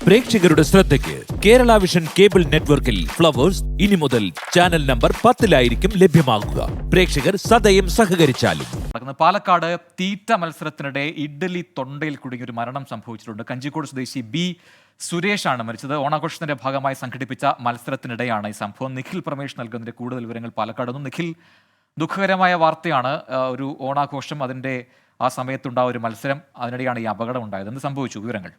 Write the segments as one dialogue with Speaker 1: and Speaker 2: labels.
Speaker 1: പ്രേക്ഷകരുടെ ശ്രദ്ധയ്ക്ക് Kerala vision cable നെറ്റ്വർക്കിൽ ഫ്ലവേഴ്സ് ഇനി മുതൽ ചാനൽ നമ്പർ 10-ലായിരിക്കും ലഭ്യമാകുക. പ്രേക്ഷകർ സദയം സഹകരിച്ചാലും.
Speaker 2: പാലക്കാട് തീറ്റ മത്സരത്തിനിടെ ഇഡ്ഡലി തൊണ്ടയിൽ കുടുങ്ങിയ ഒരു മരണം സംഭവിച്ചിട്ടുണ്ട്. കഞ്ചിക്കോട് സ്വദേശി ബി സുരേഷാണ് മരിച്ചത്. ഓണാഘോഷത്തിന്റെ ഭാഗമായി സംഘടിപ്പിച്ച മത്സരത്തിനിടെയാണ് ഈ സംഭവം. നിഖിൽ പ്രമേഷ് നൽകുന്നതിന്റെ കൂടുതൽ വിവരങ്ങൾ പാലക്കാട് നിന്നും. നിഖിൽ, ദുഃഖകരമായ വാർത്തയാണ്. ഒരു ഓണാഘോഷം, അതിന്റെ ആ സമയത്തുണ്ടായ ഒരു മത്സരം, അതിനിടെയാണ് ഈ അപകടം ഉണ്ടായത്. എന്ത് സംഭവിച്ചു? വിവരങ്ങൾ.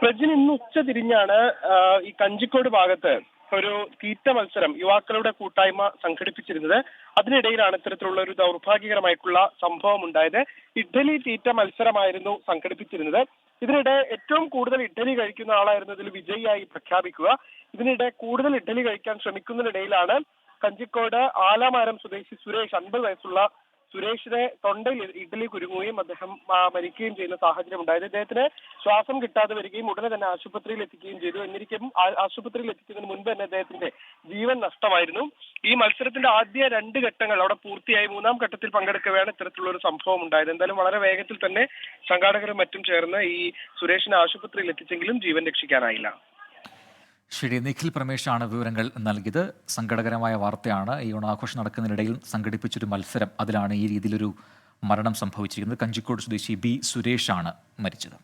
Speaker 3: പ്രജിൻ, ഇന്ന് ഉച്ച തിരിഞ്ഞാണ് ഈ കഞ്ചിക്കോട് ഭാഗത്ത് ഒരു തീറ്റ മത്സരം യുവാക്കളുടെ കൂട്ടായ്മ സംഘടിപ്പിച്ചിരുന്നത്. അതിനിടയിലാണ് ഇത്തരത്തിലുള്ള ഒരു ദൗർഭാഗ്യകരമായിട്ടുള്ള സംഭവം ഉണ്ടായത്. ഇഡ്ഡലി തീറ്റ മത്സരമായിരുന്നു സംഘടിപ്പിച്ചിരുന്നത്. ഇതിനിടെ ഏറ്റവും കൂടുതൽ ഇഡ്ഡലി കഴിക്കുന്ന ആളായിരുന്നു ഇതിൽ വിജയിയായി പ്രഖ്യാപിക്കുക. ഇതിനിടെ കൂടുതൽ ഇഡ്ഡലി കഴിക്കാൻ ശ്രമിക്കുന്നതിനിടയിലാണ് കഞ്ചിക്കോട് ആലാമരം സ്വദേശി സുരേഷ്, 50 വയസ്സുള്ള സുരേഷിനെ തൊണ്ടയിൽ ഇഡ്ഡലി കുരുങ്ങുകയും അദ്ദേഹം മരിക്കുകയും ചെയ്യുന്ന സാഹചര്യം ഉണ്ടായത്. ഇദ്ദേഹത്തിന് ശ്വാസം കിട്ടാതെ വരികയും ഉടനെ തന്നെ ആശുപത്രിയിൽ എത്തിക്കുകയും ചെയ്തു. എന്നിരിക്കും ആശുപത്രിയിൽ എത്തിക്കുന്നതിന് മുൻപ് തന്നെ അദ്ദേഹത്തിന്റെ ജീവൻ നഷ്ടമായിരുന്നു. ഈ മത്സരത്തിന്റെ ആദ്യ 2 ഘട്ടങ്ങൾ അവിടെ പൂർത്തിയായി. 3-ാം ഘട്ടത്തിൽ പങ്കെടുക്കവെയാണ് ഇത്തരത്തിലുള്ള ഒരു സംഭവം ഉണ്ടായത്. എന്തായാലും വളരെ വേഗത്തിൽ തന്നെ സംഘാടകരും മറ്റും ചേർന്ന് ഈ സുരേഷിനെ ആശുപത്രിയിൽ എത്തിച്ചെങ്കിലും ജീവൻ രക്ഷിക്കാനായില്ല.
Speaker 2: ശരി, നിഖിൽ പ്രമേഷാണ് വിവരങ്ങൾ നൽകിയത്. സങ്കടകരമായ വാർത്തയാണ്. ഈ ഓണാഘോഷം നടക്കുന്നതിനിടയിൽ സംഘടിപ്പിച്ചൊരു മത്സരം, അതിലാണ് ഈ രീതിയിലൊരു മരണം സംഭവിച്ചിരിക്കുന്നത്. കഞ്ചിക്കോട് സ്വദേശി ബി സുരേഷാണ് മരിച്ചത്.